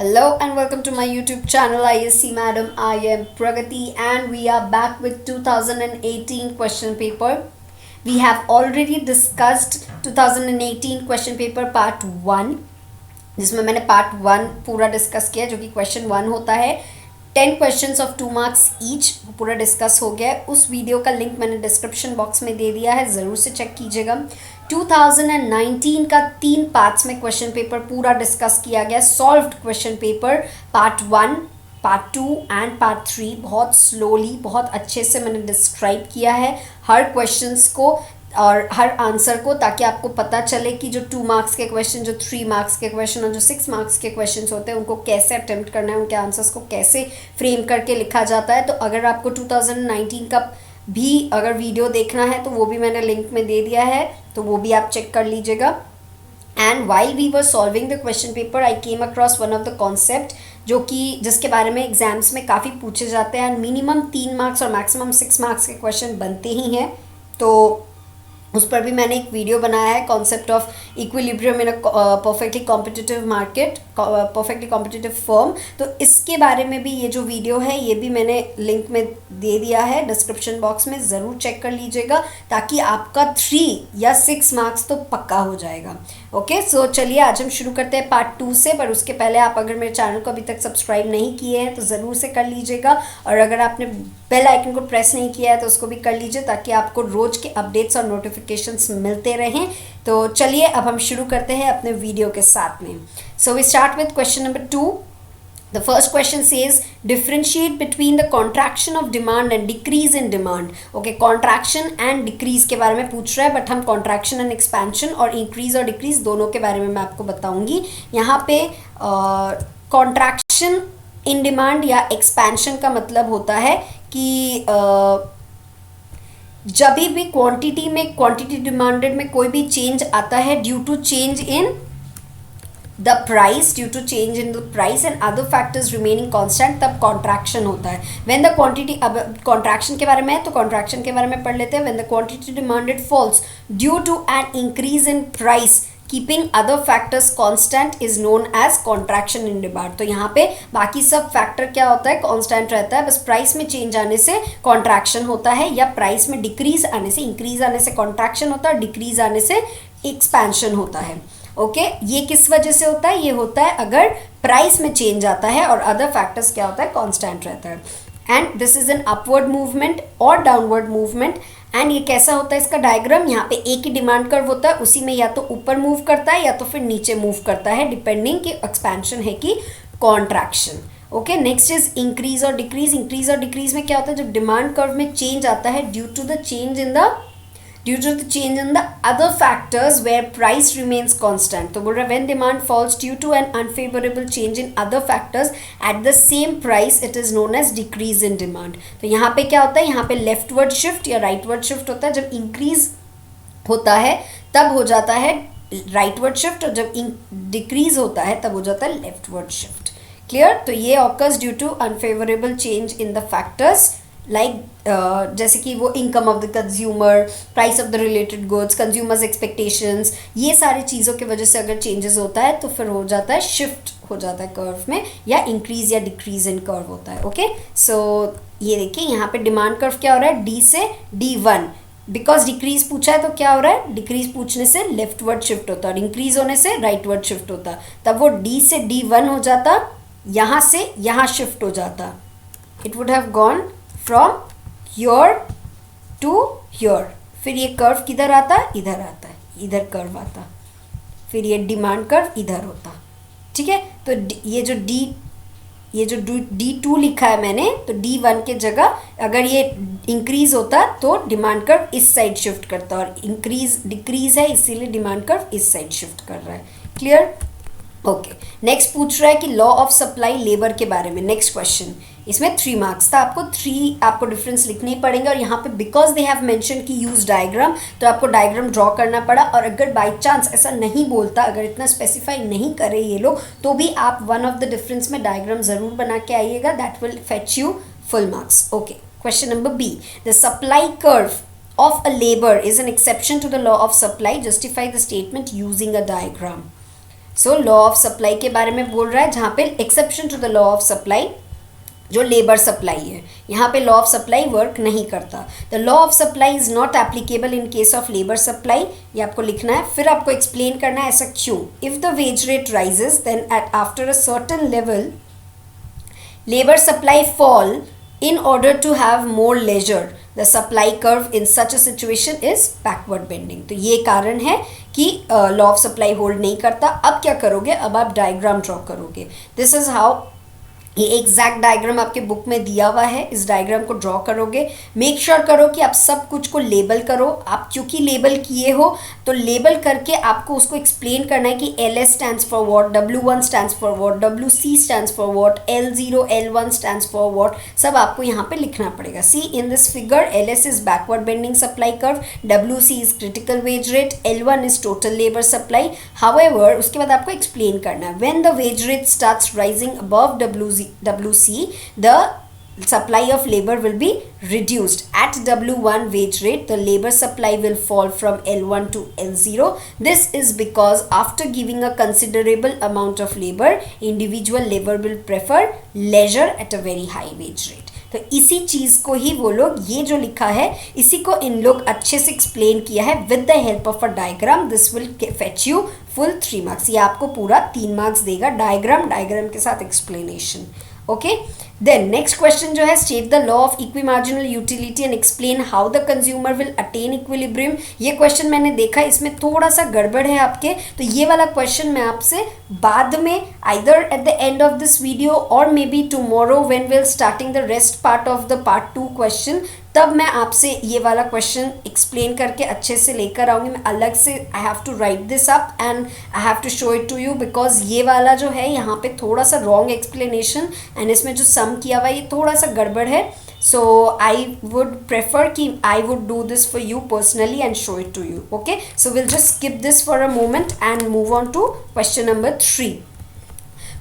Hello and welcome to my YouTube channel ISC Madam. I am Pragati and we are back with 2018 question paper. We have already discussed 2018 question paper part 1 जिसमें मैंने part 1 पूरा discuss किया जो कि question 1 होता है 10 questions of 2 marks each पूरा discuss हो गया है। उस वीडियो का लिंक मैंने डिस्क्रिप्शन बॉक्स में दे दिया है, ज़रूर से चेक कीजिएगा। 2019 का 3 पार्ट्स में क्वेश्चन पेपर पूरा डिस्कस किया गया। Solved question paper part 1, part 2 and part 3 बहुत स्लोली, बहुत अच्छे से मैंने डिस्क्राइब किया है हर क्वेश्चंस को और हर आंसर को, ताकि आपको पता चले कि जो 2 मार्क्स के क्वेश्चन, जो 3 मार्क्स के क्वेश्चन और जो 6 मार्क्स के क्वेश्चन होते हैं उनको कैसे अटेम्प्ट करना है, उनके आंसर्स को कैसे फ्रेम करके लिखा जाता है। तो अगर आपको 2019 का भी अगर वीडियो देखना है तो वो भी मैंने लिंक में दे दिया है, तो वो भी आप चेक कर लीजिएगा। And while we were solving the question paper I came across one of the concept जो कि जिसके बारे में एग्जाम्स में काफ़ी पूछे जाते हैं। मिनिमम 3 मार्क्स और मैक्सिमम 6 मार्क्स के क्वेश्चन बनते ही हैं, तो उस पर भी मैंने एक वीडियो बनाया है, concept of equilibrium in a perfectly competitive market, perfectly competitive firm. तो इसके बारे में भी ये जो वीडियो है ये भी मैंने लिंक में दे दिया है डिस्क्रिप्शन बॉक्स में, ज़रूर चेक कर लीजिएगा ताकि आपका 3 या 6 मार्क्स तो पक्का हो जाएगा। ओके, सो चलिए आज हम शुरू करते हैं पार्ट 2 से। पर उसके पहले आप अगर मेरे चैनल को अभी तक सब्सक्राइब नहीं किए हैं तो ज़रूर से कर लीजिएगा, और अगर आपने बेल आइकन को प्रेस नहीं किया है तो उसको भी कर लीजिए ताकि आपको रोज़ के अपडेट्स और नोटिफिकेशंस मिलते रहें। तो चलिए अब हम शुरू करते हैं अपने वीडियो के साथ में। So we start with question number 2. The first question says differentiate between the contraction of demand and decrease in demand. Okay, contraction and decrease के बारे में पूछ रहा है, बट हम contraction and expansion और increase और decrease दोनों के बारे में मैं आपको बताऊंगी। यहाँ पे contraction in demand या expansion का मतलब होता है कि जब भी क्वांटिटी में, क्वांटिटी डिमांडेड में कोई भी चेंज आता है due to change in the price, due to change in the price and other factors remaining constant, तब कॉन्ट्रैक्शन होता है। व्हेन द क्वांटिटी, अब कॉन्ट्रैक्शन के बारे में है तो कॉन्ट्रैक्शन के बारे में पढ़ लेते हैं। When the quantity demanded falls due to an increase in price keeping other factors constant is known as contraction in demand. तो यहाँ पे बाकी सब फैक्टर क्या होता है, कांस्टेंट रहता है, बस प्राइस में चेंज आने से कॉन्ट्रैक्शन होता है, या प्राइस में डिक्रीज आने से, इंक्रीज आने से कॉन्ट्रैक्शन होता है, डिक्रीज आने से एक्सपेंशन होता है। ओके, ये किस वजह से होता है, ये होता है अगर प्राइस में चेंज आता है और अदर फैक्टर्स क्या होता है, कांस्टेंट रहता है। And this is an upward movement और डाउनवर्ड मूवमेंट। एंड ये कैसा होता है इसका डायग्राम, यहाँ पे एक ही डिमांड कर्व होता है, उसी में या तो ऊपर मूव करता है या तो फिर नीचे मूव करता है, डिपेंडिंग कि एक्सपेंशन है कि contraction. Okay, next is increase और डिक्रीज। इंक्रीज और डिक्रीज में क्या होता है, जब डिमांड कर्व में चेंज आता है due to the change in the other factors where price remains constant। तो बोल रहा है when demand falls due to an unfavorable change in other factors at the same price it is known as decrease in demand। तो यहाँ पे क्या होता है, यहाँ पे leftward shift या rightward shift होता है। जब increase होता है तब हो जाता है rightward shift, और जब decrease होता है तब हो जाता है leftward shift। क्लियर? तो ये occurs due to unfavorable change in the factors जैसे कि वो income of the consumer, price of the related goods, consumers expectations, ये सारी चीज़ों की वजह से अगर चेंजेस होता है तो फिर हो जाता है, शिफ्ट हो जाता है कर्व में, या इंक्रीज या डिक्रीज इन कर्व होता है। ओके, सो ये देखिए यहाँ पे डिमांड कर्व क्या हो रहा है, D से D1। बिकॉज डिक्रीज पूछा है तो क्या हो रहा है, डिक्रीज पूछने से लेफ्टवर्ड शिफ्ट होता है और इंक्रीज होने से राइटवर्ड शिफ्ट होता, तब वो D से D1 हो जाता, यहाँ से यहाँ शिफ्ट हो जाता। It would have gone from your to your. फिर ये कर्व किधर आता है, इधर आता है, इधर कर्व आता, फिर ये डिमांड कर्व इधर होता। ठीक है, तो ये जो D2 लिखा है मैंने, तो D1 के जगह अगर ये इंक्रीज होता तो डिमांड कर्व इस साइड शिफ्ट करता, और इंक्रीज डिक्रीज है इसीलिए डिमांड कर्व इस साइड शिफ्ट कर रहा है। क्लियर? ओके, नेक्स्ट पूछ रहा है कि लॉ ऑफ सप्लाई लेबर के बारे में। नेक्स्ट क्वेश्चन, इसमें 3 मार्क्स था, आपको डिफरेंस लिखने ही पड़ेंगे, और यहाँ पे बिकॉज दे हैव मेंशन कि यूज डायग्राम, तो आपको डायग्राम ड्रॉ करना पड़ा। और अगर बाय चांस ऐसा नहीं बोलता, अगर इतना स्पेसिफाई नहीं करे ये लोग, तो भी आप वन ऑफ द डिफरेंस में डायग्राम ज़रूर बना के आइएगा, that will fetch you full marks. Okay, question number B, the supply curve of a labour is an exception to the law of supply, justify the statement using a diagram. So law of supply के बारे में बोल रहा है, जहाँ पे exception to the law of supply जो labour supply है, यहाँ पे लॉ ऑफ सप्लाई वर्क नहीं करता. The law of supply is not applicable in case of labour supply. ये आपको लिखना है, फिर आपको एक्सप्लेन करना है ऐसा क्यों. If the wage rate raises then at after a certain level labor supply fall in order to have more leisure. The supply curve in such a situation is backward bending. तो ये कारण है कि law of supply hold नहीं करता. अब क्या करोगे, अब आप डायग्राम ड्रॉ करोगे. दिस इज हाउ, ये एग्जैक्ट डायग्राम आपके बुक में दिया हुआ है. इस डायग्राम को ड्रॉ करोगे. मेक श्योर करो कि आप सब कुछ को लेबल करो. आप क्योंकि लेबल किए हो तो लेबल करके आपको उसको एक्सप्लेन करना है कि LS stands for what, W1 stands for what, WC stands for what, L0 L1 stands for what, सब आपको यहाँ पे लिखना पड़ेगा. See in this figure LS is backward bending supply curve, WC is critical wage rate, L1 is total labour supply. However उसके बाद आपको explain करना है when the wage rate starts rising above WC, the supply of labor will be reduced. At W1 wage rate, the labor supply will fall from L1 to L0. This is because after giving a considerable amount of labor, individual labor will prefer leisure at a very high wage rate. तो इसी चीज़ को ही वो लोग, ये जो लिखा है इसी को इन लोग अच्छे से एक्सप्लेन किया है with the help of a diagram. This will fetch you full 3 marks. ये आपको पूरा 3 मार्क्स देगा. डायग्राम के साथ explanation. Okay, then next question जो है, state the law of equi marginal utility and explain how the consumer will attain equilibrium. ये question मैंने देखा, इसमें थोड़ा सा गड़बड़ है आपके, तो ये वाला क्वेश्चन मैं आपसे बाद में either at the end of this video और maybe tomorrow when we are starting the rest part of the part 2 question, तब मैं आपसे ये वाला क्वेश्चन एक्सप्लेन करके अच्छे से लेकर आऊँगी. मैं अलग से I have to write this up and I have to show it to you, because ये वाला जो है यहाँ पे थोड़ा सा रॉन्ग एक्सप्लेनेशन एंड इसमें जो सम किया हुआ है ये थोड़ा सा गड़बड़ है. सो आई वुड प्रेफर कि I would do this for you personally and show it to you. Okay, so will just skip this for a moment and move on to question number 3.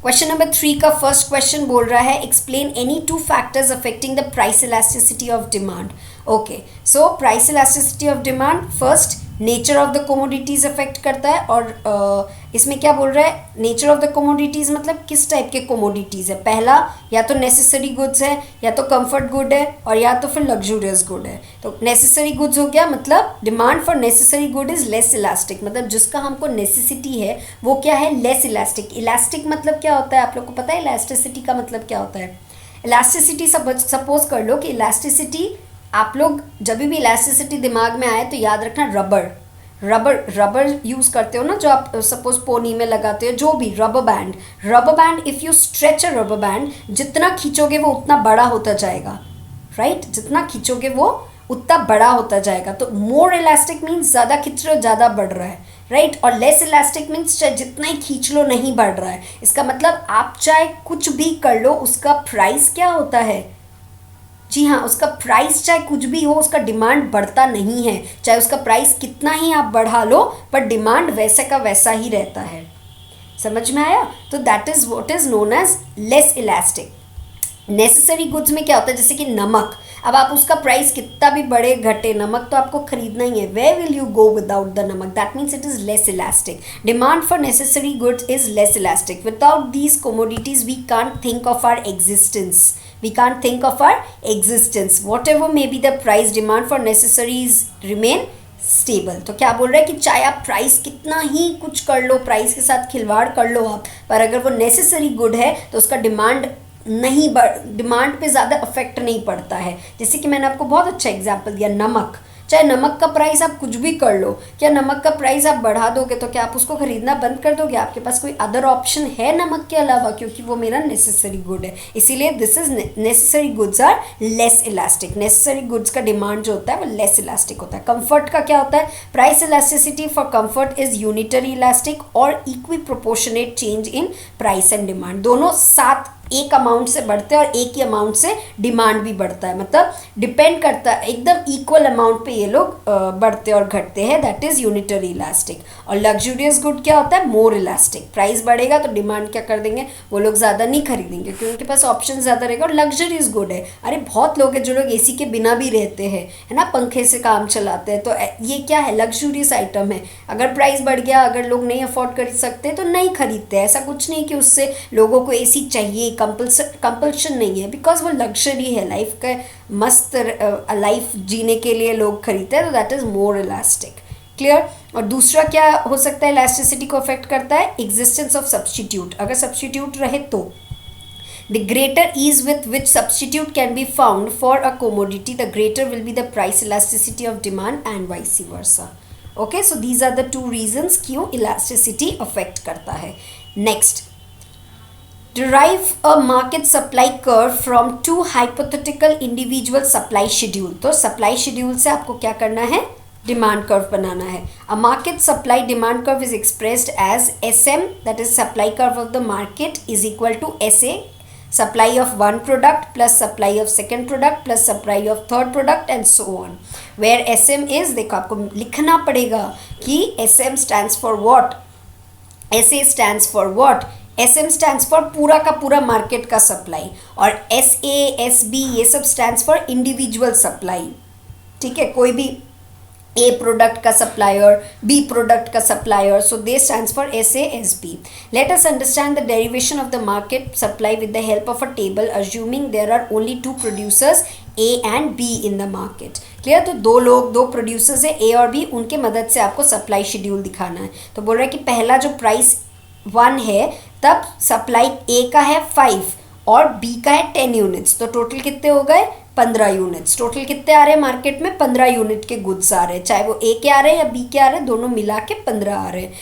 Question number 3 का first question बोल रहा है, explain any 2 factors affecting the price elasticity of demand. Okay, so price elasticity of demand, first nature of the commodities affect करता है. और इसमें क्या बोल रहा है, नेचर ऑफ द कोमोडिटीज़ मतलब किस टाइप के कोमोडिटीज़ है. पहला या तो नेसेसरी गुड्स है, या तो कंफर्ट गुड है, और या तो फिर लग्जूरियस गुड है. तो नेसेसरी गुड्स हो गया, मतलब demand for necessary good is less elastic, मतलब जिसका हमको नेसेसिटी है वो क्या है, लेस इलास्टिक. इलास्टिक मतलब क्या होता है, आप लोग को पता है इलास्टिसिटी का मतलब क्या होता है. इलास्टिसिटी सपोज कर लो कि इलास्टिसिटी, आप लोग जब भी इलास्टिसिटी दिमाग में आए तो याद रखना रबर यूज़ करते हो ना, जो आप सपोज पोनी में लगाते हो, जो भी rubber band. If you stretch a rubber band, जितना खींचोगे वो उतना बड़ा होता जाएगा, राइट. जितना खींचोगे वो उतना बड़ा होता जाएगा. तो मोर इलास्टिक मीन्स ज़्यादा खींच रहे हो ज़्यादा बढ़ रहा है, राइट. और लेस इलास्टिक मीन्स चाहे जितना ही खींच लो नहीं बढ़ रहा है. इसका मतलब आप चाहे कुछ भी कर लो, उसका प्राइस क्या होता है, जी हाँ, उसका प्राइस चाहे कुछ भी हो, उसका डिमांड बढ़ता नहीं है. चाहे उसका प्राइस कितना ही आप बढ़ा लो, पर डिमांड वैसे का वैसा ही रहता है. समझ में आया. तो that is what is known as less elastic. Necessary goods में क्या होता है, जैसे कि नमक. अब आप उसका प्राइस कितना भी बढ़े घटे, नमक तो आपको खरीदना ही है. Where will you go without the नमक, that means it is less elastic. Demand for necessary goods is less elastic. Without these commodities we can't think of our existence. We can't think of our existence. Whatever may be the price, demand for necessaries remain stable. तो क्या बोल रहा है कि चाहे आप price कितना ही कुछ कर लो, प्राइस के साथ खिलवाड़ कर लो आप, पर अगर वो नेसेसरी गुड है तो उसका डिमांड पे ज़्यादा अफेक्ट नहीं पड़ता है. जैसे कि मैंने आपको बहुत अच्छा एग्जाम्पल दिया, नमक. चाहे नमक का प्राइस आप कुछ भी कर लो, क्या नमक का प्राइस आप बढ़ा दोगे तो क्या आप उसको खरीदना बंद कर दोगे. आपके पास कोई अदर ऑप्शन है नमक के अलावा, क्योंकि वो मेरा नेसेसरी गुड है. इसीलिए this is necessary goods are less elastic. Necessary goods का डिमांड जो होता है वो लेस इलास्टिक होता है. कंफर्ट का क्या होता है, price elasticity for comfort is unitary elastic और equiproportionate change in price and demand. दोनों साथ एक अमाउंट से बढ़ते हैं और एक ही अमाउंट से डिमांड भी बढ़ता है, मतलब डिपेंड करता है, एकदम इक्वल अमाउंट पे ये लोग बढ़ते और घटते हैं, दैट इज यूनिटरी इलास्टिक। और लग्जूरियस गुड क्या होता है, मोर इलास्टिक, प्राइस बढ़ेगा तो डिमांड क्या कर देंगे, वो लोग ज़्यादा नहीं खरीदेंगे क्योंकि उनके पास ऑप्शन ज़्यादा रहेगा। और लग्जरीज गुड है, अरे बहुत लोग हैं जो लोग एसी के बिना भी रहते हैं, है ना, पंखे से काम चलाते हैं, तो ये क्या है, लग्जूरियस आइटम है। अगर प्राइस बढ़ गया, अगर लोग नहीं अफोर्ड कर सकते तो नहीं खरीदते, ऐसा कुछ नहीं कि उससे लोगों को एसी चाहिए, कंपल्शन नहीं है, बिकॉज वो लग्जरी है, लाइफ का मस्त लाइफ जीने के लिए लोग खरीदते हैं, तो that is more elastic. Clear. और दूसरा क्या हो सकता है इलास्टिसिटी को अफेक्ट करता है, एग्जिस्टेंस ऑफ सब्स्टिट्यूट। अगर सब्स्टिट्यूट रहे तो the greater ease with which substitute can be found for a commodity, the greater will be the price elasticity of demand and vice versa. Okay, so these are the two reasons क्यों elasticity affect करता है. Next, derive a market supply curve from two hypothetical individual supply schedule. तो supply schedule से आपको क्या करना है, demand curve बनाना है. A market supply demand curve is expressed as SM, that is supply curve of the market, is equal to SA, supply of one product plus supply of second product plus supply of third product and so on, where SM is, देखो आपको लिखना पड़ेगा कि SM stands for what, SA stands for what, SM stands for पूरा का पूरा market का supply, और SA SB ये सब stands for इंडिविजुअल सप्लाई. ठीक है, कोई भी A product का supplier, B product का supplier, so they stands for SASB. Let us understand the derivation of the market supply with the help of a table, assuming there are only two producers A and B in the market. Clear. तो दो लोग, दो producers है A और B, उनके मदद से आपको सप्लाई शेड्यूल दिखाना है. तो बोल रहा है कि पहला जो प्राइस 1 है, तब सप्लाई A का है 5 और B का है 10 यूनिट्स, तो टोटल कितने हो गए, 15 यूनिट्स. टोटल कितने आ रहे हैं मार्केट में, 15 यूनिट के गुड्स आ रहे हैं, चाहे वो ए के आ रहे हैं या बी के आ रहे हैं, दोनों मिला के 15 आ रहे हैं.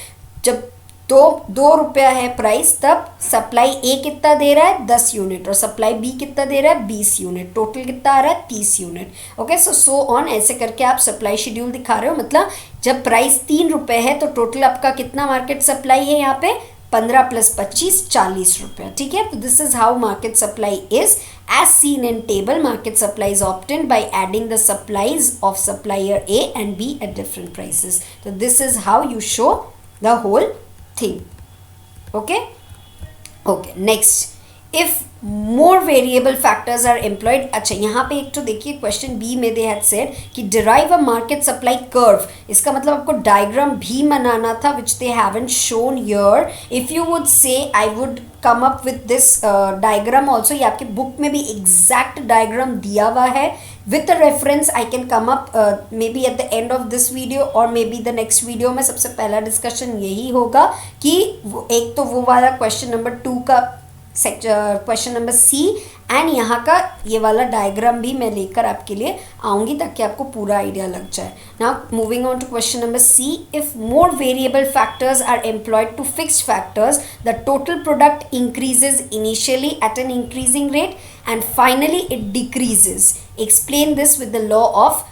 जब दो रुपया है प्राइस, तब सप्लाई ए कितना दे रहा है, 10 यूनिट, और सप्लाई बी कितना दे रहा है, 20 यूनिट. टोटल कितना आ रहा है, 30 यूनिट. ओके, सो ऑन, ऐसे करके आप सप्लाई शेड्यूल दिखा रहे हो. मतलब जब प्राइस 3 रुपये है तो टोटल आपका कितना मार्केट सप्लाई है यहाँ पे, 15 + 25 40 रुपये. ठीक है, तो this is how market supply is. As seen in table, market supply is obtained by adding the supplies of supplier A and B at different prices. So this is how you show the whole thing. Okay. Okay. Next, if more variable factors are employed. अच्छा, यहाँ पे एक तो देखिए question B में they had said कि derive a market supply curve. इसका मतलब आपको डायग्राम भी बनाना था, which they haven't shown here. If you would say I would come up with this diagram also. ये आपके बुक में भी एग्जैक्ट डायग्राम दिया हुआ है. With a reference I can come up maybe at the end of this video और maybe the next video में. सबसे पहला डिस्कशन यही होगा कि एक तो वो वाला क्वेश्चन नंबर 2 का क्वेश्चन नंबर सी, एंड यहाँ का ये वाला डायग्राम भी मैं लेकर आपके लिए आऊँगी ताकि आपको पूरा आइडिया लग जाए. Now moving on to question number C. If more variable factors are employed to fixed factors, the total product increases initially at an increasing rate and finally it decreases. Explain this with the law of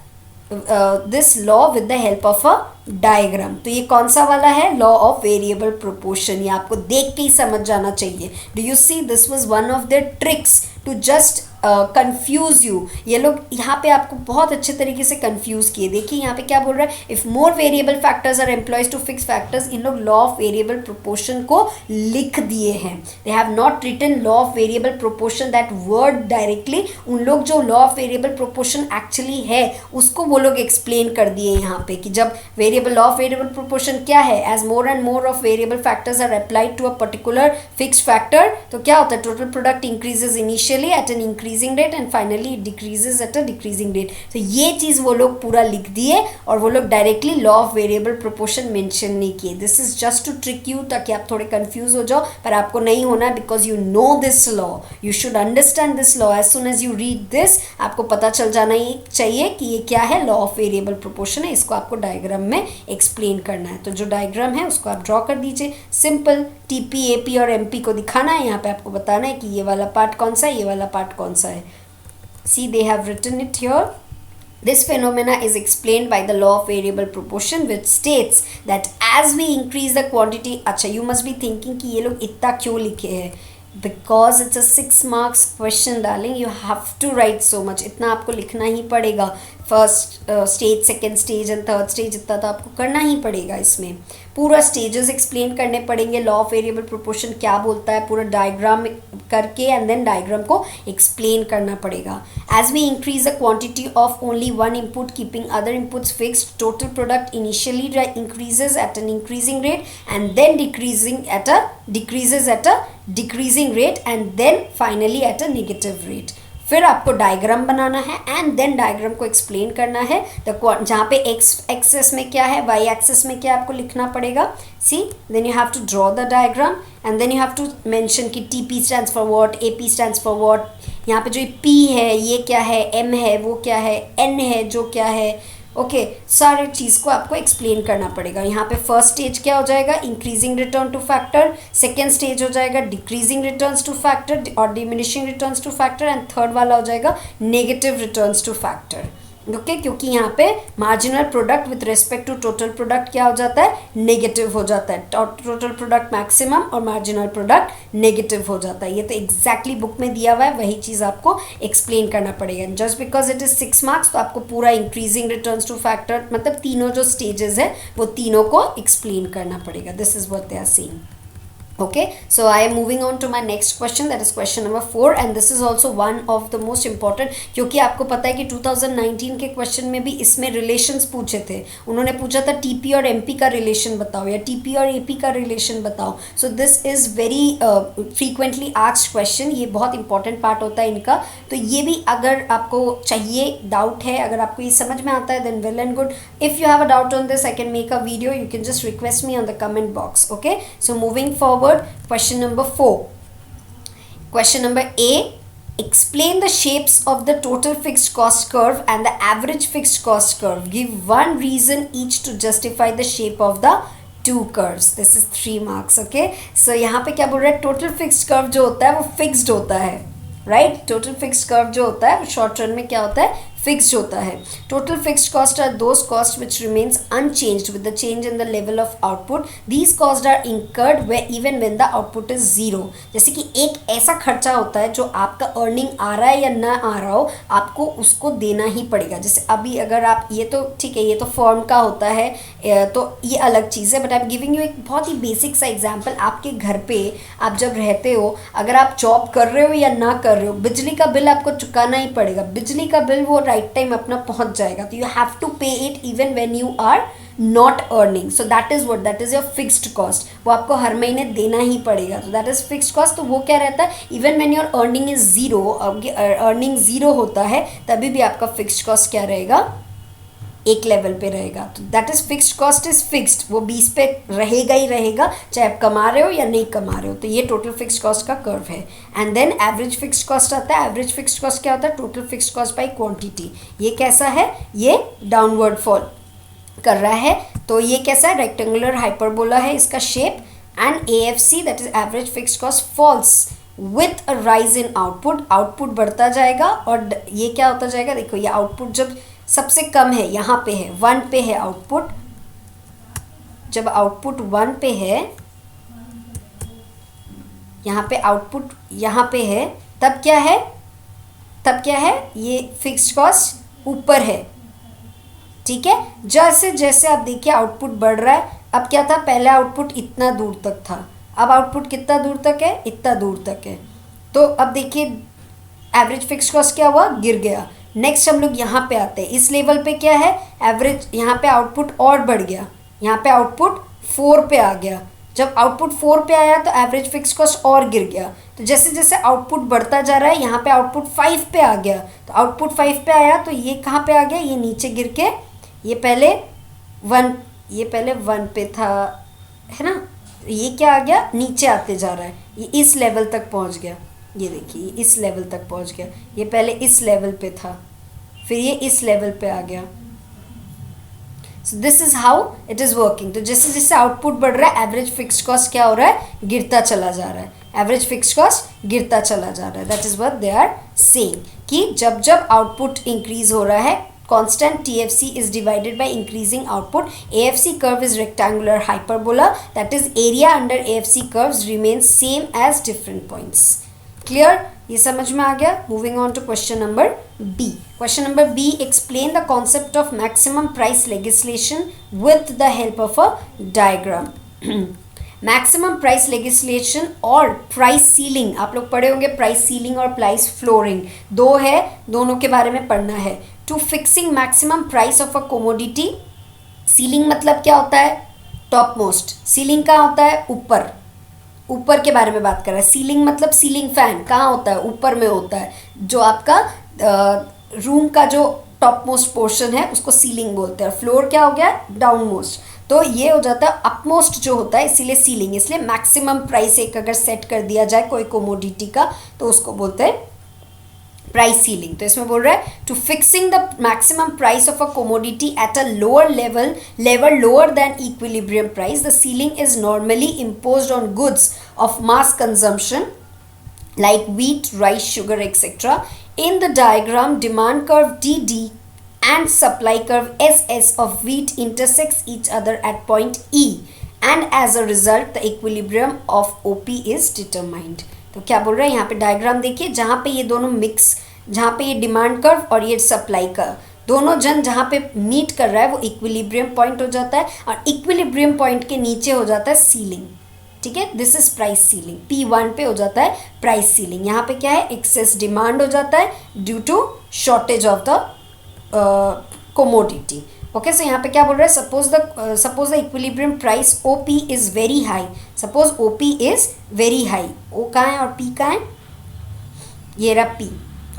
this law with the help of a diagram. तो ये कौन सा वाला है, law of variable proportion. ये आपको देख के ही समझ जाना चाहिए. Do you see, this was one of their tricks to just confuse you. ये लोग यहाँ पे आपको बहुत अच्छे तरीके से कंफ्यूज किए. देखिए यहाँ पे क्या बोल रहा है, if more variable factors are employs to fix factors. इन लोग लॉ ऑफ वेरिएबल प्रोपोर्शन को लिख दिए हैं. They have not written law of variable proportion, that word directly. उन लोग जो law of variable proportion actually है उसको वो लोग एक्सप्लेन कर दिए यहाँ पे कि जब लॉ ऑफ वेरिएबल प्रोपोर्शन क्या है, as more and more of variable factors are applied to a particular fixed factor, तो क्या होता है, total product increases initially at an increasing rate and finally it decreases at a decreasing rate. तो ये चीज़ वो लोग पूरा लिख दिए और वो लोग directly law of variable proportion mention नहीं किए. This is just to trick you, ताकि आप थोड़े कंफ्यूज हो जाओ, पर आपको नहीं होना, because you know this law. You should understand this law. As soon as you read this, आपको पता चल जाना ही चाहिए कि ये क्या है, लॉ ऑफ वेरिएबल प्रोपोर्शन है. इसको आपको डायग्राम में एक्सप्लेन करना है. तो जो डायग्राम है उसको आप ड्रॉ कर दीजिए. सिंपल टीपी, एपी और एमपी को दिखाना है. यहाँ पे आपको बताना है कि ये वाला पार्ट कौन सा है, ये वाला पार्ट कौन सा है. See, they have written it here. This phenomena is explained by the law of variable proportion, which states that as we increase the quantity. अच्छा, you must be thinking कि ये लोग इतना क्यों लिखे हैं. Because it's a 6 marks question darling, you have to write so much, इतना आपको लिखना ही पड़ेगा. First stage, second stage and third stage, इतना तो आपको करना ही पड़ेगा. इसमें पूरा स्टेजेस एक्सप्लेन करने पड़ेंगे. लॉ ऑफ वेरिएबल प्रोपोर्शन क्या बोलता है, पूरा डायग्राम करके एंड देन डायग्राम को एक्सप्लेन करना पड़ेगा. As we increase the quantity of only one input keeping other inputs fixed, total product initially increases at an increasing rate and then decreases at a decreasing rate and then finally at a negative rate. फिर आपको diagram बनाना है and then diagram को explain करना है. जहाँ पे x access में क्या है, वाई एक्सेस में क्या, आपको लिखना पड़ेगा. See, then you have to draw the diagram and then you have to mention कि T P stands for what, A P stands for what. यहाँ पे जो पी है ये क्या है, एम है वो क्या है, एन है जो क्या है. ओके, सारे चीज़ को आपको एक्सप्लेन करना पड़ेगा. यहाँ पे फर्स्ट स्टेज क्या हो जाएगा, increasing return to factor. Second stage हो जाएगा डिक्रीजिंग रिटर्न्स टू फैक्टर और diminishing returns to factor and third वाला हो जाएगा negative returns to factor. Okay, क्योंकि यहाँ पे marginal product with respect to total product क्या हो जाता है, नेगेटिव हो जाता है. टोटल प्रोडक्ट मैक्सिमम और मार्जिनल प्रोडक्ट नेगेटिव हो जाता है. ये तो एग्जैक्टली बुक में दिया हुआ है, वही चीज़ आपको एक्सप्लेन करना पड़ेगा. Just because it is 6 marks तो आपको पूरा इंक्रीजिंग रिटर्न्स टू फैक्टर मतलब तीनों जो स्टेजेस है वो तीनों को एक्सप्लेन करना पड़ेगा. This is what they are saying. Okay, so I am moving on to my next question, that is question number 4 and this is also one of the most important, क्योंकि आपको पता है कि 2019 के क्वेश्चन में भी इसमें रिलेशंस पूछे थे. उन्होंने पूछा था टीपी और एमपी का रिलेशन बताओ या टीपी और एपी का रिलेशन बताओ. So this is very frequently asked question, ये बहुत इंपॉर्टेंट पार्ट होता है इनका. तो ये भी अगर आपको चाहिए, डाउट है, अगर आपको ये समझ में आता है then well and good. If you have a doubt on this I can make a video, you can just request me on the comment box. Okay, so moving forward, question number 4. Question number A, explain the shapes of the total fixed cost curve and the average fixed cost curve. Give one reason each to justify the shape of the two curves. This is 3 marks. Okay, so यहाँ पे क्या बोल रहा है, total fixed curve जो होता है वो fixed होता है, right? Total fixed curve जो होता है वो short run में क्या होता है, फिक्स्ड होता है. Total fixed cost are those cost which remains unchanged with the change in the level of output. These cost are incurred way even when the output is zero. जैसे कि एक ऐसा खर्चा होता है जो आपका अर्निंग आ रहा है या ना आ रहा हो, आपको उसको देना ही पड़ेगा. जैसे अभी अगर आप, ये तो ठीक है, ये तो फर्म का होता है तो ये अलग चीज़ है, but I am giving you एक बहुत ही बेसिक सा एग्जाम्पल. आपके घर पे आप जब रहते हो, अगर आप जॉब कर रहे हो या ना कर रहे हो, बिजली का बिल आपको चुकाना ही पड़ेगा. बिजली का बिल वो राइट टाइम अपना पहुंच जाएगा, तो you have to pay it even when you are not earning. So that is what, that is your fixed cost. वो आपको हर महीने देना ही पड़ेगा, तो दैट इज फिक्स्ड कॉस्ट. तो वो क्या रहता है, even when your earning is zero, earning zero होता है तभी भी आपका फिक्स्ड कॉस्ट क्या रहेगा, एक लेवल पे रहेगा. तो that is fixed cost is fixed, वो 20 पे रहेगा ही रहेगा, चाहे आप कमा रहे हो या नहीं कमा रहे हो. तो ये टोटल फिक्स्ड कॉस्ट का कर्व है. And then average fixed cost आता है. एवरेज फिक्स्ड कॉस्ट क्या होता है, total fixed cost by quantity. ये कैसा है, ये डाउनवर्ड फॉल कर रहा है. तो ये कैसा है, रेक्टेंगुलर हाइपरबोला है इसका शेप. And AFC that is average fixed cost falls with a rise in output. Output बढ़ता जाएगा और ये क्या होता जाएगा, देखो ये आउटपुट जब सबसे कम है, यहाँ पे है 1 पे है आउटपुट. जब आउटपुट 1 पे है, यहाँ पे आउटपुट यहाँ पे है, तब क्या है, तब क्या है, ये फिक्स्ड कॉस्ट ऊपर है. ठीक है, जैसे जैसे आप देखिए आउटपुट बढ़ रहा है. अब क्या था, पहले आउटपुट इतना दूर तक था, अब आउटपुट कितना दूर तक है, इतना दूर तक है. तो अब देखिए एवरेज फिक्स्ड कॉस्ट क्या हुआ, गिर गया. नेक्स्ट हम लोग यहाँ पे आते हैं, इस लेवल पे क्या है, एवरेज, यहाँ पे आउटपुट और बढ़ गया, यहाँ पे आउटपुट 4 पे आ गया. जब आउटपुट 4 पे आया तो एवरेज फिक्स कॉस्ट और गिर गया. तो जैसे जैसे आउटपुट बढ़ता जा रहा है, यहाँ पे आउटपुट 5 पे आ गया. तो आउटपुट 5 पे आया तो ये कहाँ पे आ गया, ये नीचे गिर के, ये पहले 1 पे था, है ना, ये क्या आ गया, नीचे आते जा रहा है, ये इस लेवल तक पहुँच गया. ये देखिए इस लेवल तक पहुंच गया. ये पहले इस लेवल पे था, फिर ये इस लेवल पे आ गया. So this is how it is working. तो जैसे जैसे आउटपुट बढ़ रहा है, एवरेज फिक्स्ड कॉस्ट क्या हो रहा है, गिरता चला जा रहा है. एवरेज फिक्स्ड कॉस्ट गिरता चला जा रहा है. That is what they are saying, कि जब जब आउटपुट इंक्रीज हो रहा है, constant TFC is divided by increasing output. AFC curve is rectangular hyperbola, that is area under AFC curves remains same as different points. Clear? ये समझ में आ गया. Moving on to question number B. Question number B, explain the concept of maximum price legislation with the help of a diagram. Maximum price legislation और price ceiling, आप लोग पढ़े होंगे price ceiling और प्राइस फ्लोरिंग, दो है, दोनों के बारे में पढ़ना है. To fixing maximum price of a commodity. Ceiling मतलब क्या होता है? Top most. सीलिंग कहाँ होता है? ऊपर. ऊपर के बारे में बात कर रहा है. सीलिंग मतलब सीलिंग फैन कहाँ होता है? ऊपर में होता है. जो आपका रूम का जो टॉप मोस्ट पोर्शन है उसको सीलिंग बोलते हैं. फ्लोर क्या हो गया? Down most. तो ये हो जाता है अपमोस्ट जो होता है, इसीलिए सीलिंग. इसलिए मैक्सिमम प्राइस एक अगर सेट कर दिया जाए कोई कोमोडिटी का तो उसको बोलते हैं प्राइस सीलिंग. तो इसमें बोल रहा है to fixing the maximum price of a commodity at a lower level lower than equilibrium price. The ceiling is normally imposed on goods of mass consumption like wheat, rice, sugar, etc. In the diagram, demand curve DD and supply curve SS of wheat intersects each other at point E, and as a result the equilibrium of OP is determined. तो क्या बोल रहा है यहाँ पे? Diagram देखिए, जहाँ पे ये दोनों मिक्स, जहाँ पे ये डिमांड कर्व और ये सप्लाई कर्व दोनों जहाँ पे मीट कर रहा है वो इक्विलिब्रियम पॉइंट हो जाता है, और इक्विलिब्रियम पॉइंट के नीचे हो जाता है सीलिंग. ठीक है, this is price ceiling. P1 पे हो जाता है प्राइस सीलिंग. यहाँ पे क्या है? एक्सेस डिमांड हो जाता है due to shortage of the commodity. Okay, so यहाँ पे क्या बोल रहा है? Suppose the equilibrium price OP is very high. Suppose OP is very high. O कहाँ है और P कहाँ है? ये रहा P.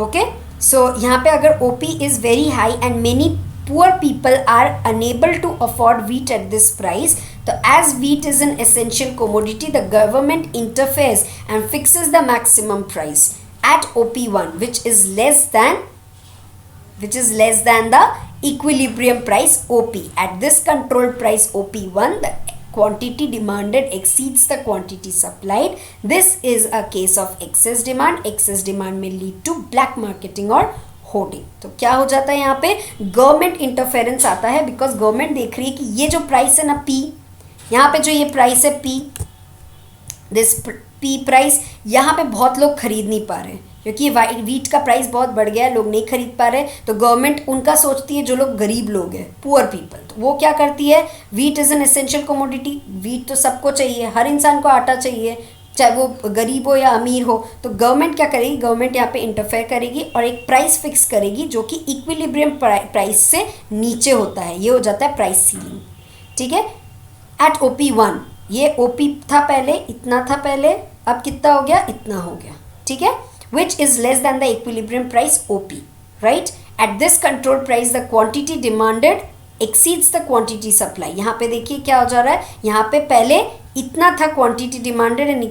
ओके, सो यहाँ पे अगर OP is very high and many poor people are unable to afford wheat at this price. So as wheat is an essential commodity, the government interferes and fixes the maximum price at OP1, which is less than the equilibrium price OP. At this controlled price OP1, the quantity demanded exceeds the quantity supplied. This is a case of excess demand. Excess demand may lead to black marketing or hoarding. तो क्या हो जाता है? यहाँ पे government interference आता है, because government देख रही है कि ये जो प्राइस है ना P, यहाँ पे जो ये प्राइस है P, दिस P प्राइस, यहाँ पे बहुत लोग खरीद नहीं पा रहे हैं क्योंकि वीट का प्राइस बहुत बढ़ गया है, लोग नहीं खरीद पा रहे. तो गवर्नमेंट उनका सोचती है, जो लोग गरीब लोग हैं, पुअर पीपल, तो वो क्या करती है? Wheat is an essential commodity. Wheat तो सबको चाहिए, हर इंसान को आटा चाहिए, चाहे वो गरीब हो या अमीर हो. तो गवर्नमेंट क्या करेगी? गवर्नमेंट यहाँ पे इंटरफेयर करेगी और एक प्राइस फिक्स करेगी जो कि इक्विलिब्रियम प्राइस से नीचे होता है. ये हो जाता है प्राइस सीलिंग. ठीक है, एट OP1. ये OP था पहले, इतना था पहले, अब कितना हो गया? इतना हो गया. ठीक है, which is less than the equilibrium price OP. Right, at this control price the quantity demanded exceeds the quantity supply. यहाँ पे देखिए क्या हो जा रहा है? यहाँ पे पहले इतना था क्वांटिटी डिमांडेड एंड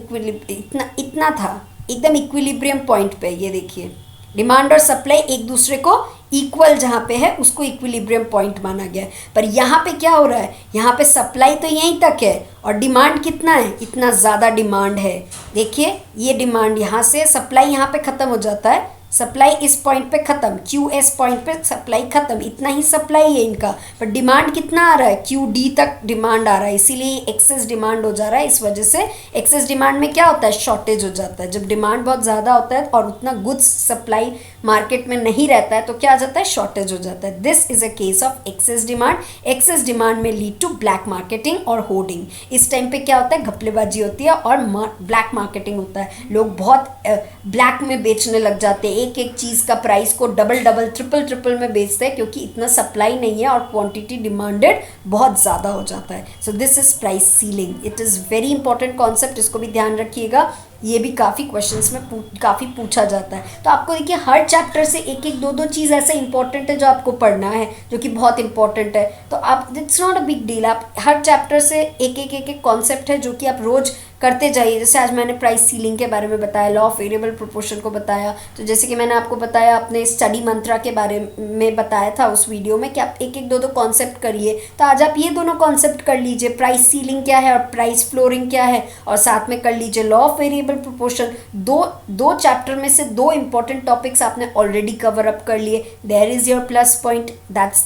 इतना था एकदम इक्विलिब्रियम पॉइंट पे. ये देखिए, डिमांड और सप्लाई एक दूसरे को इक्वल जहाँ पे है उसको इक्विलिब्रियम पॉइंट माना गया है. पर यहाँ पे क्या हो रहा है? यहाँ पे सप्लाई तो यहीं तक है और डिमांड कितना है? इतना ज़्यादा डिमांड है. देखिए, ये डिमांड यहाँ से, सप्लाई यहाँ पे ख़त्म हो जाता है. सप्लाई इस पॉइंट पे ख़त्म, QS पॉइंट पे सप्लाई ख़त्म, इतना ही सप्लाई है इनका. पर डिमांड कितना आ रहा है? QD तक डिमांड आ रहा है, इसीलिए एक्सेस डिमांड हो जा रहा है. इस वजह से एक्सेस डिमांड में क्या होता है? शॉर्टेज हो जाता है. जब डिमांड बहुत ज़्यादा होता है और उतना गुड्स सप्लाई मार्केट में नहीं रहता है तो क्या आ जाता है? शॉर्टेज हो जाता है. This is a case of excess demand. Excess demand में लीड टू ब्लैक मार्केटिंग और होर्डिंग. इस टाइम पे क्या होता है? घपलेबाजी होती है और ब्लैक मार्केटिंग होता है. लोग बहुत ब्लैक में बेचने लग जाते हैं, एक एक चीज़ का प्राइस को डबल ट्रिपल में बेचते हैं क्योंकि इतना सप्लाई नहीं है और क्वांटिटी डिमांडेड बहुत ज़्यादा हो जाता है. So this is price ceiling. It is very important concept, इसको भी ध्यान रखिएगा. ये भी काफ़ी क्वेश्चंस में काफ़ी पूछा जाता है. तो आपको देखिए हर चैप्टर से एक एक दो चीज़ ऐसे इंपॉर्टेंट है जो आपको पढ़ना है, जो कि बहुत इंपॉर्टेंट है. तो आप, it's not a big deal, आप हर चैप्टर से एक एक कॉन्सेप्ट है जो कि आप रोज़ करते जाइए। जैसे आज मैंने प्राइस सीलिंग के बारे में बताया, लॉ ऑफ वेरिएबल प्रोपोर्शन को बताया, तो जैसे कि मैंने आपको बताया अपने स्टडी मंत्रा के बारे में बताया था उस वीडियो में कि आप एक एक दो दो कॉन्सेप्ट करिए। तो आज आप ये दोनों कॉन्सेप्ट कर लीजिए, प्राइस सीलिंग क्या है और प्राइस फ्लोरिंग क्या है, और साथ में कर लीजिए लॉ ऑफ वेरिएबल प्रोपोर्शन। दो चैप्टर में से दो इंपॉर्टेंट टॉपिक्स आपने ऑलरेडी कवर अप कर लिए। There is your plus point, that's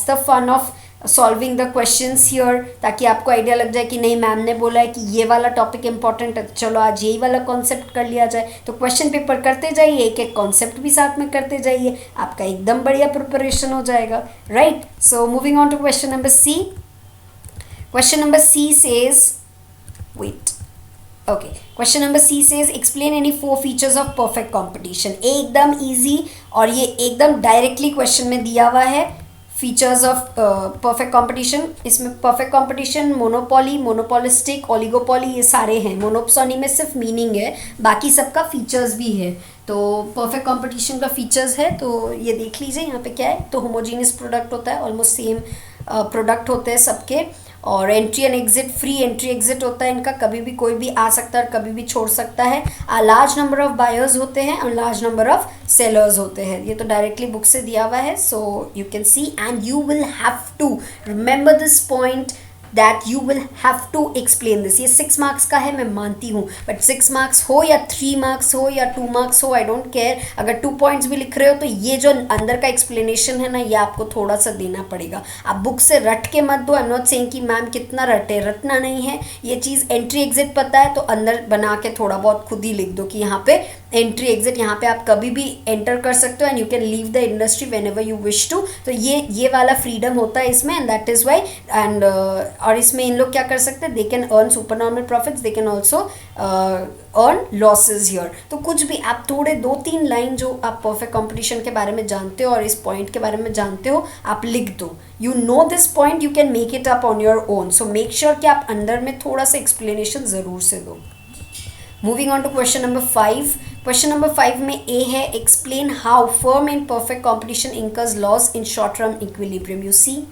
the fun of solving the questions here, ताकि आपको आइडिया लग जाए कि नहीं मैम ने बोला है कि ये वाला टॉपिक इंपॉर्टेंट है, चलो आज यही वाला कॉन्सेप्ट कर लिया जाए। तो क्वेश्चन पेपर करते जाइए, एक एक कॉन्सेप्ट भी साथ में करते जाइए, आपका एकदम बढ़िया प्रिपरेशन हो जाएगा, right. So moving on to question number C. Question number C says, wait, okay, question number C says explain any 4 features of perfect competition. एकदम इजी और ये एकदम डायरेक्टली क्वेश्चन में दिया हुआ है। फीचर्स ऑफ परफेक्ट कंपटीशन, इसमें perfect competition, monopoly, monopolistic, oligopoly, ये सारे हैं। मोनोपोली में सिर्फ मीनिंग है, बाकी सबका फीचर्स भी है। तो परफेक्ट कंपटीशन का फीचर्स है, तो ये देख लीजिए यहाँ पे क्या है। तो होमोजीनियस प्रोडक्ट होता है, ऑलमोस्ट सेम प्रोडक्ट होते हैं सबके, और entry and exit, free entry exit होता है इनका, कभी भी कोई भी आ सकता है और कभी भी छोड़ सकता है। लार्ज नंबर ऑफ बायर्स होते हैं और लार्ज नंबर ऑफ सेलर्स होते हैं। ये तो डायरेक्टली बुक से दिया हुआ है, so you can see and you will have to remember this point that you will have to explain this. ये 6 मार्क्स का है मैं मानती हूँ, बट 6 मार्क्स हो या 3 मार्क्स हो या 2 मार्क्स हो, आई डोंट केयर। अगर 2 पॉइंट्स भी लिख रहे हो तो ये जो अंदर का एक्सप्लेनेशन है ना, ये आपको थोड़ा सा देना पड़ेगा। आप बुक से रट के मत दो। आई एम नॉट सेइंग कि मैम कितना रटे, रटना नहीं है। ये चीज़ एंट्री एग्जिट पता है तो अंदर बना के थोड़ा बहुत खुद ही लिख दो कि यहाँ पे एंट्री एग्जिट, यहाँ पे आप कभी भी एंटर कर सकते हो and you can leave the industry whenever you wish to. तो ये वाला फ्रीडम होता है इसमें, and that is why. And और इसमें इन लोग क्या कर सकते हैं, they can earn super normal profits, they can also earn losses here. तो कुछ भी आप थोड़े 2-3 लाइन जो आप परफेक्ट कंपटीशन के बारे में जानते हो और इस पॉइंट के बारे में जानते हो, आप लिख दो। You know this point, you can make it up on your own. So make sure कि आप अंदर में थोड़ा सा एक्सप्लेनेशन ज़रूर से दो। Moving on to question number 5। Question number 5 में ए है, explain how firm in perfect competition incurs loss in short term equilibrium. You see,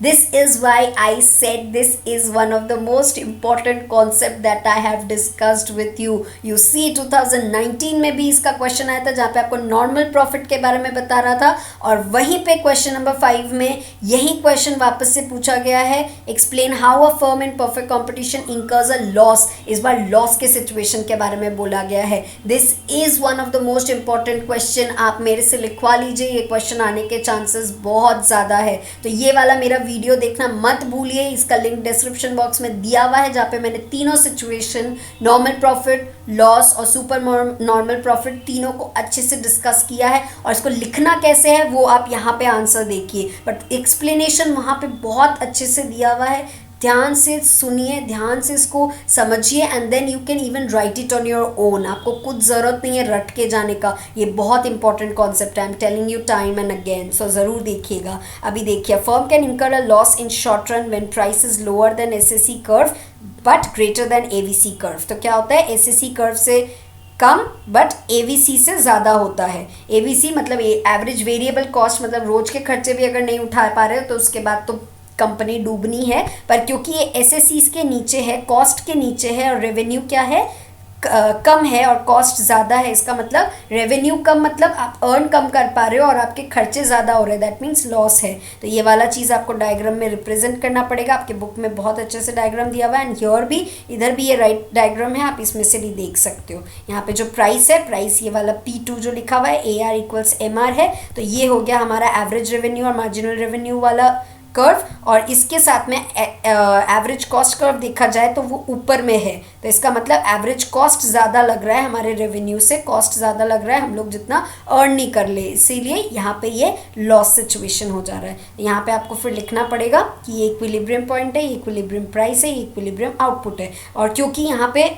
this is why I said this is one of the most important concept that I have discussed with you. You see 2019 में भी इसका question आया था जहाँ पे आपको normal profit के बारे में बता रहा था, और वहीं पे क्वेश्चन नंबर 5 में यही क्वेश्चन वापस से पूछा गया है, explain how a firm in perfect competition incurs a loss. इस बार लॉस के सिचुएशन के बारे में बोला गया है। This is one of the most important question, आप मेरे से लिखवा लीजिए, ये क्वेश्चन आने के चांसेस बहुत ज़्यादा है। तो ये वाला मेरा वीडियो देखना मत भूलिए, इसका लिंक डिस्क्रिप्शन बॉक्स में दिया हुआ है, जहाँ पे मैंने तीनों सिचुएशन, नॉर्मल प्रॉफिट, लॉस और सुपर नॉर्मल प्रॉफिट, तीनों को अच्छे से डिस्कस किया है। और इसको लिखना कैसे है वो आप यहाँ पे आंसर देखिए, बट एक्सप्लेनेशन वहाँ पे बहुत अच्छे से दिया हुआ है। ध्यान से सुनिए, ध्यान से इसको समझिए, and then you can even write it on your own. आपको कुछ ज़रूरत नहीं है रट के जाने का, ये बहुत इंपॉर्टेंट कॉन्सेप्ट है। I am telling you time and again, so ज़रूर देखिएगा। अभी देखिए, firm can incur a loss in short run when price is lower than SSC curve but greater than AVC curve. तो क्या होता है, एसएससी कर्व से कम बट एवीसी से ज़्यादा होता है। एवीसी मतलब एवरेज वेरिएबल कॉस्ट, मतलब रोज के खर्चे भी अगर नहीं उठा पा रहे हो तो उसके बाद तो कंपनी डूबनी है। पर क्योंकि ये एसएससीज के नीचे है, कॉस्ट के नीचे है, और रेवेन्यू क्या है, कम है और कॉस्ट ज़्यादा है, इसका मतलब रेवेन्यू कम, मतलब आप अर्न कम कर पा रहे हो और आपके खर्चे ज़्यादा हो रहे हैं, दैट मीन्स लॉस है। तो ये वाला चीज़ आपको डायग्राम में रिप्रेजेंट करना पड़ेगा। आपके बुक में बहुत अच्छे से डायग्राम दिया हुआ है, एंड हियर भी, इधर भी ये राइट डायग्राम है, आप इसमें से भी देख सकते हो। यहाँ पे जो प्राइस है, प्राइस ये वाला P2 जो लिखा हुआ है, AR इक्वल्स MR है, तो ये हो गया हमारा एवरेज रेवेन्यू और मार्जिनल रेवेन्यू वाला कर्व, और इसके साथ में एवरेज कॉस्ट कर्व देखा जाए तो वो ऊपर में है। तो इसका मतलब एवरेज कॉस्ट ज़्यादा लग रहा है, हमारे रेवेन्यू से कॉस्ट ज़्यादा लग रहा है, हम लोग जितना अर्न नहीं कर ले, इसीलिए यहाँ पे ये लॉस सिचुएशन हो जा रहा है। यहाँ पे आपको फिर लिखना पड़ेगा कि ये इक्विलिब्रियम पॉइंट है, ये इक्विलिब्रियम प्राइस है, ये इक्विलिब्रियम आउटपुट है। और क्योंकि यहाँ पे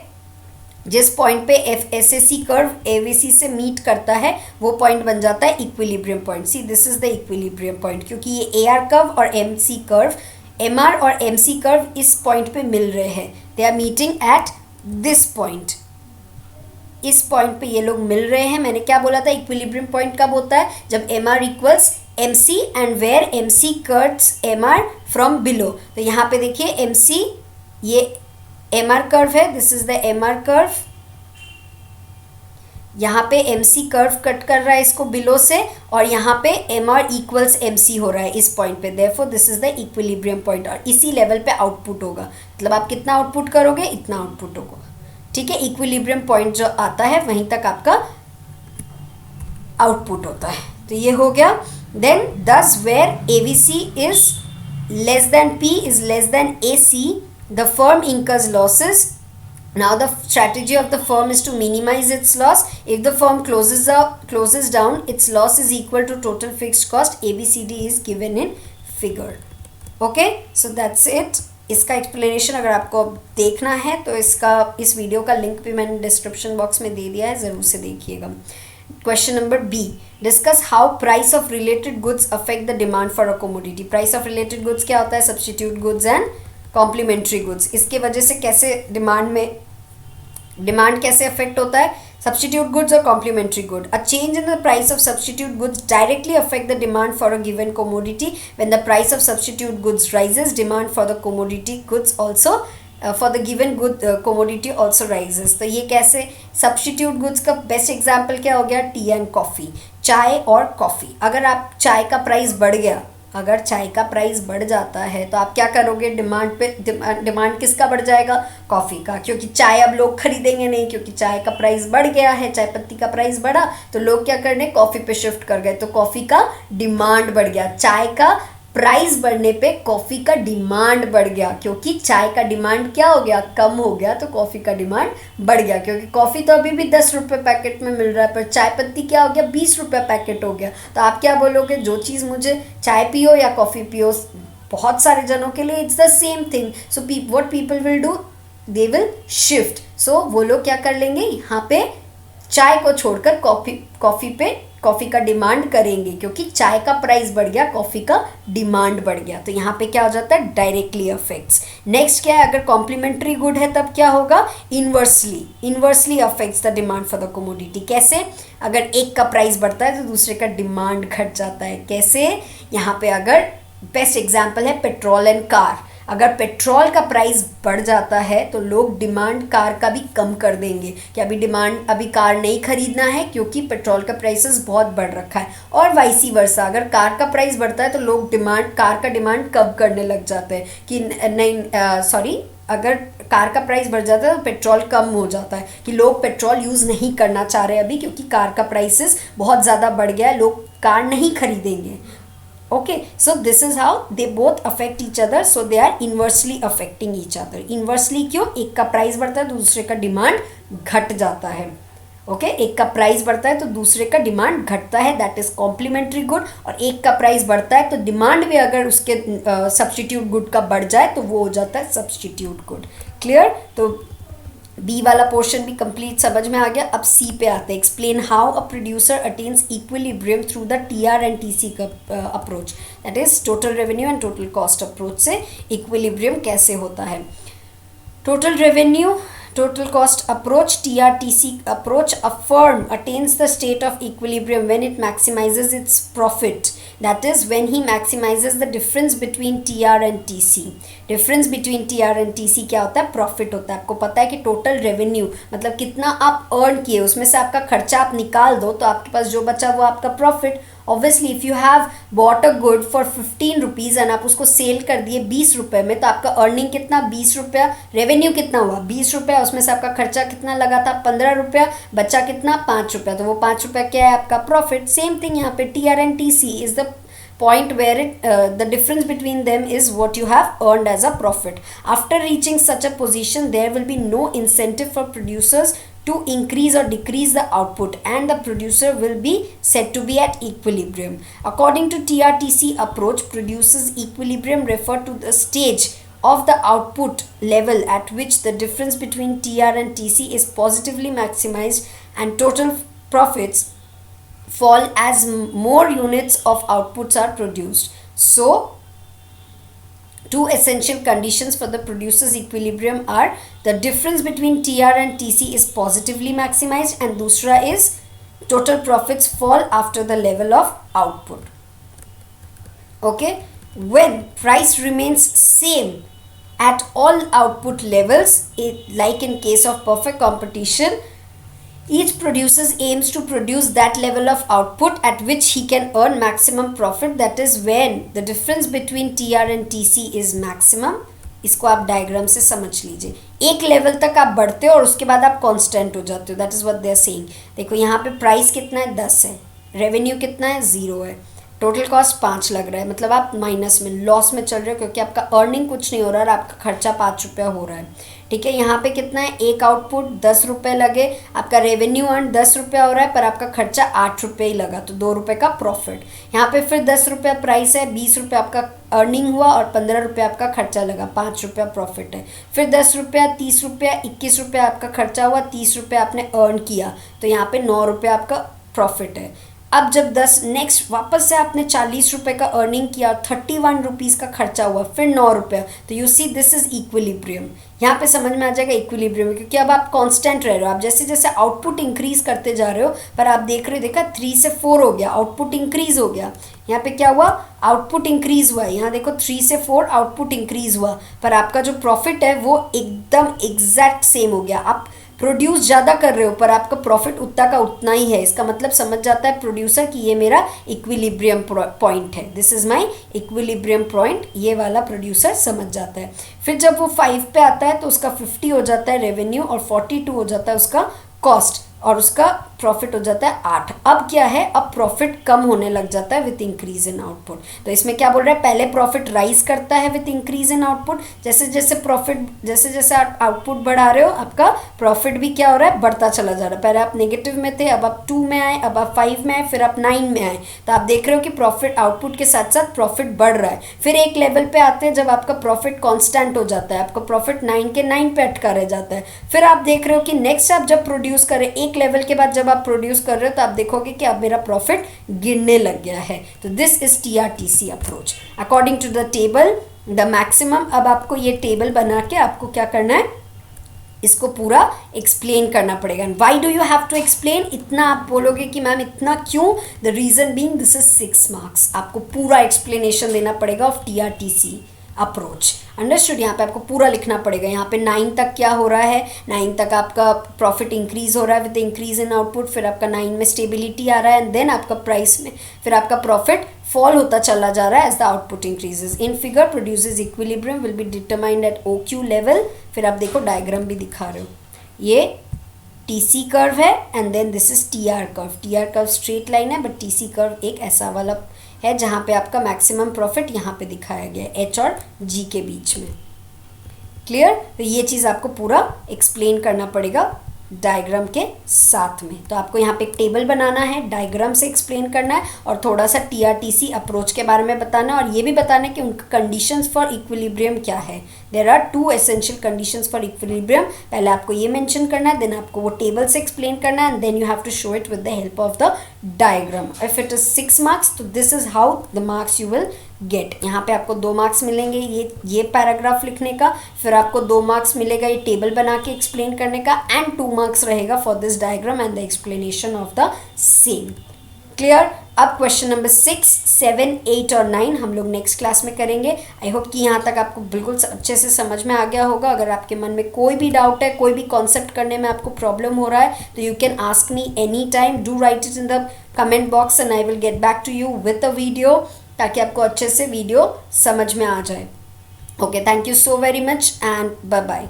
जिस पॉइंट पे एसएससी कर्व एवीसी से मीट करता है वो पॉइंट बन जाता है equilibrium point. See, this is the equilibrium point, क्योंकि ये एआर कर्व और एमसी कर्व, एमआर और एमसी कर्व इस पॉइंट पे मिल रहे हैं, they are meeting at this point. इस पॉइंट पे ये लोग मिल रहे हैं। मैंने क्या बोला था, इक्विलिब्रियम पॉइंट कब होता है, जब MR equals MC and where MC cuts MR from below. तो यहाँ पे देखिए एमसी, ये MR कर्व है, this is the MR curve, यहाँ पे MC कर्व कट कर रहा है इसको बिलो से, और यहाँ पे MR इक्वल्स MC हो रहा है इस पॉइंट पे, therefore this is the equilibrium point, और इसी लेवल पे आउटपुट होगा, मतलब आप कितना आउटपुट करोगे इतना आउटपुट होगा, ठीक है। इक्विलिब्रियम पॉइंट जो आता है वहीं तक आपका आउटपुट होता है, तो ये हो गया। Then thus where ABC is less than P is less than AC, the firm incurs losses. Now the strategy of the firm is to minimize its loss. If the firm closes down, its loss is equal to total fixed cost. ABCD is given in figure. Okay, so that's it. इसका explanation अगर आपको देखना है तो इस video का link भी मैंने डिस्क्रिप्शन बॉक्स में दे दिया है, ज़रूर से देखिएगा। Question number B, discuss how price of related goods affect the demand for a commodity. Price of related goods क्या होता है? Substitute goods and complementary goods. इसके वजह से कैसे डिमांड कैसे अफेक्ट होता है? सब्सटीट्यूट गुड्स और complementary good. A change in the price of substitute goods directly affect the demand for a given commodity. When the price of substitute goods rises, demand for the commodity goods also for the given good commodity also rises. तो ये कैसे? Substitute goods का best example क्या हो गया? T and coffee, चाय और coffee. अगर आप चाय का प्राइस बढ़ गया, अगर चाय का प्राइस बढ़ जाता है तो आप क्या करोगे? डिमांड किसका बढ़ जाएगा? कॉफ़ी का, क्योंकि चाय अब लोग खरीदेंगे नहीं, क्योंकि चाय का प्राइस बढ़ गया है, चाय पत्ती का प्राइस बढ़ा तो लोग क्या करने? कॉफ़ी पे शिफ्ट कर गए, तो कॉफ़ी का डिमांड बढ़ गया। चाय का प्राइस बढ़ने पे कॉफ़ी का डिमांड बढ़ गया, क्योंकि चाय का डिमांड क्या हो गया? कम हो गया, तो कॉफ़ी का डिमांड बढ़ गया, क्योंकि कॉफ़ी तो अभी भी 10 रुपये पैकेट में मिल रहा है, पर चाय पत्ती क्या हो गया? 20 रुपये पैकेट हो गया। तो आप क्या बोलोगे? जो चीज़ मुझे चाय पियो या कॉफ़ी पियो, बहुत सारे जनों के लिए it's the same thing. So what people will do, they will shift. सो वो लोग क्या कर लेंगे? यहाँ पे चाय को छोड़कर कॉफ़ी का डिमांड करेंगे, क्योंकि चाय का प्राइस बढ़ गया, कॉफ़ी का डिमांड बढ़ गया। तो यहाँ पे क्या हो जाता है? Directly affects. नेक्स्ट क्या है? अगर कॉम्प्लीमेंट्री गुड है तब क्या होगा? Inversely affects the demand for the commodity. कैसे? अगर एक का प्राइस बढ़ता है तो दूसरे का डिमांड घट जाता है। कैसे? यहाँ पे अगर बेस्ट एग्जाम्पल है पेट्रोल एंड कार। अगर पेट्रोल का प्राइस बढ़ जाता है तो लोग डिमांड कार का भी कम कर देंगे कि अभी कार नहीं खरीदना है क्योंकि पेट्रोल का प्राइसेस बहुत बढ़ रखा है, और वाइसी वर्सा। अगर कार का प्राइस बढ़ता है तो लोग कार का डिमांड कम करने लग जाते हैं कि नहीं, अगर कार का प्राइस बढ़ जाता है तो पेट्रोल कम हो जाता है कि लोग पेट्रोल यूज़ नहीं करना चाह रहे अभी, क्योंकि कार का प्राइसेस बहुत ज़्यादा बढ़ गया है, लोग कार नहीं खरीदेंगे। Okay, so this is how they both affect each other, so they are inversely affecting each other. Inversely क्यों? एक का प्राइस बढ़ता है तो दूसरे का डिमांड घट जाता है। ओके, एक का प्राइस बढ़ता है तो दूसरे का डिमांड घटता है, दैट इज कॉम्प्लीमेंट्री गुड। और एक का प्राइस बढ़ता है तो डिमांड भी अगर उसके सब्सटीट्यूट गुड का बढ़ जाए तो वो हो जाता है सब्सटीट्यूट गुड। क्लियर? तो बी वाला पोर्शन भी कंप्लीट समझ में आ गया। अब सी पे आते हैं। Explain how a producer attains equilibrium through the TR and TC का approach, that is total revenue and total cost approach से इक्विलिब्रियम कैसे होता है। Total revenue, total cost approach, TR/TC approach, a firm attains the state of equilibrium when it maximizes its profit, that is when he maximizes the difference between TR and TC. difference between TR and TC क्या होता है? Profit होता है। आपको पता है कि total revenue मतलब कितना आप अर्न किए, उसमें से आपका खर्चा आप निकाल दो तो आपके पास जो बचा वो आपका profit. Obviously if you have bought a good for 15 rupees and आप उसको सेल कर दिए 20 रुपये में, तो आपका अर्निंग कितना? 20 रुपया। रेवेन्यू कितना हुआ? 20 रुपया। उसमें से आपका खर्चा कितना लगा था? 15 रुपया। बचा कितना? 5 रुपया। तो वो 5 रुपया क्या है? आपका प्रॉफिट। सेम थिंग यहाँ पे TR and TC is the point where the difference between them is what you have earned as a profit. After reaching such a position, there will be no incentive for producers to increase or decrease the output, and the producer will be said to be at equilibrium. According to TR/TC approach, producers equilibrium refer to the stage of the output level at which the difference between TR and TC is positively maximized and total profits fall as more units of outputs are produced. So two essential conditions for the producer's equilibrium are the difference between TR and TC is positively maximized, and दूसरा is total profits fall after the level of output. Okay, when price remains same at all output levels, like in case of perfect competition, each producer aims to produce that level of output at which he can earn maximum profit. That is when the difference between TR and TC is maximum. इसको आप diagram से समझ लीजिए. एक level तक आप बढ़ते हो और उसके बाद आप कांस्टेंट हो जाते हो. That is what they are saying. देखो यहाँ पे प्राइस कितना है, 10 है. रेवेन्यू कितना है, 0 है. टोटल कॉस्ट 5 लग रहा है, मतलब आप माइनस में, लॉस में चल रहे हो, क्योंकि आपका अर्निंग कुछ नहीं हो रहा है और आपका खर्चा 5 रुपया हो रहा है. ठीक है. यहाँ पे कितना है, एक आउटपुट 10 रुपये लगे, आपका रेवेन्यू अर्न 10 रुपया हो रहा है, पर आपका खर्चा 8 रुपये ही लगा, तो 2 रुपये का प्रॉफिट. यहाँ पे फिर 10 रुपया प्राइस है, 20 रुपये आपका अर्निंग हुआ और 15 रुपये आपका खर्चा लगा, 5 रुपया प्रॉफिट है. फिर 10 रुपया, 30 रुपया, 21 रुपया आपका खर्चा हुआ, 30 रुपया आपने अर्न किया, तो यहाँ पे 9 रुपया आपका प्रॉफिट है. अब जब 10 नेक्स्ट वापस से आपने 40 रुपये का अर्निंग किया, 31 रुपीज़ का खर्चा हुआ, फिर 9 रुपया, तो you see this is equilibrium. यहाँ पे समझ में आ जाएगा इक्विलिब्रियम, क्योंकि अब आप कांस्टेंट रह रहे हो. आप जैसे जैसे आउटपुट इंक्रीज करते जा रहे हो, पर आप देख रहे हो, देखा 3 से 4 हो गया, आउटपुट इंक्रीज हो गया. यहाँ पे क्या हुआ, आउटपुट इंक्रीज हुआ है. यहाँ देखो 3 से 4 आउटपुट इंक्रीज हुआ, पर आपका जो प्रॉफिट है वो एकदम एग्जैक्ट सेम हो गया. आप प्रोड्यूस ज़्यादा कर रहे हो पर आपका प्रॉफिट उतना का उतना ही है. इसका मतलब समझ जाता है प्रोड्यूसर कि ये मेरा इक्विलिब्रियम पॉइंट है, this is my equilibrium point. ये वाला प्रोड्यूसर समझ जाता है. फिर जब वो 5 पे आता है तो उसका 50 हो जाता है रेवेन्यू और 42 हो जाता है उसका कॉस्ट, और उसका प्रॉफिट हो जाता है 8. अब क्या है, अब प्रॉफिट कम होने लग जाता है विथ इंक्रीज इन आउटपुट. तो इसमें क्या बोल रहा है, पहले प्रॉफिट राइज करता है विथ इंक्रीज इन आउटपुट. जैसे जैसे प्रॉफिट, जैसे जैसे आउटपुट बढ़ा रहे हो, आपका प्रॉफिट भी क्या हो रहा है, बढ़ता चला जा रहा है. पहले आप नेगेटिव में थे, अब आप 2 में आए, अब आप 5 में आए, फिर आप 9 में आए. तो आप देख रहे हो कि प्रॉफिट आउटपुट के साथ साथ प्रॉफिट बढ़ रहा है. फिर एक लेवल पे आते हैं जब आपका प्रॉफिट कॉन्स्टेंट हो जाता है, आपका प्रॉफिट 9 के 9 पे अटका रह जाता है. फिर आप देख रहे हो कि नेक्स्ट आप जब प्रोड्यूस करें, एक लेवल के बाद जब आप प्रोड्यूस कर रहे हो, तो आप देखोगे कि अब मेरा प्रॉफिट गिरने लग गया है. तो this is TRTC approach according to the table the maximum. अब आपको ये टेबल बना के आपको क्या करना है, इसको पूरा एक्सप्लेन करना पड़ेगा. Why do you have to explain, इतना आप बोलोगे कि मैम इतना क्यों, the reason being this is 6 marks. आपको पूरा एक्सप्लेनेशन देना पड़ेगा ऑफ TRTC अप्रोच. अंडरस्टूड. यहाँ पे आपको पूरा लिखना पड़ेगा. यहाँ पे 9 तक क्या हो रहा है, 9 तक आपका प्रॉफिट इंक्रीज हो रहा है विद इंक्रीज इन आउटपुट. फिर आपका 9 में स्टेबिलिटी आ रहा है, एंड देन आपका प्राइस में फिर आपका प्रॉफिट फॉल होता चला जा रहा है as the output increases. In figure produces equilibrium will be determined at OQ level. फिर आप देखो डायग्राम भी दिखा रहे हो, ये TC कर्व है and then this is TR curve. TR curve straight line है, बट TC कर्व एक ऐसा वाला है जहाँ पे आपका मैक्सिमम प्रॉफिट यहाँ पे दिखाया गया है H और G के बीच में. क्लियर. तो ये चीज़ आपको पूरा एक्सप्लेन करना पड़ेगा डायग्राम के साथ में. तो आपको यहाँ पे एक टेबल बनाना है, डायग्राम से एक्सप्लेन करना है, और थोड़ा सा TRTC अप्रोच के बारे में बताना है, और ये भी बताना है कि उनका कंडीशंस फॉर इक्विलिब्रियम क्या है. There are 2 essential conditions for equilibrium. पहले आपको ये मेंशन करना है, देन आपको वो टेबल से एक्सप्लेन करना है, and then you have to show it with the help of the diagram. If it is 6 marks, तो this is how the marks you will get. यहाँ पे आपको 2 मार्क्स मिलेंगे ये पैराग्राफ लिखने का, फिर आपको 2 मार्क्स मिलेगा ये टेबल बना के एक्सप्लेन करने का, एंड 2 मार्क्स रहेगा for this diagram and the explanation of the same. Clear. अब क्वेश्चन नंबर 6, 7, 8 और 9 हम लोग नेक्स्ट क्लास में करेंगे. आई होप कि यहाँ तक आपको बिल्कुल अच्छे से समझ में आ गया होगा. अगर आपके मन में कोई भी डाउट है, कोई भी कॉन्सेप्ट करने में आपको प्रॉब्लम हो रहा है, तो you can ask me any time. Do write it in the comment box and I will get back to you with a video, ताकि आपको अच्छे से वीडियो समझ में आ जाए. Okay, thank you so very much and bye bye.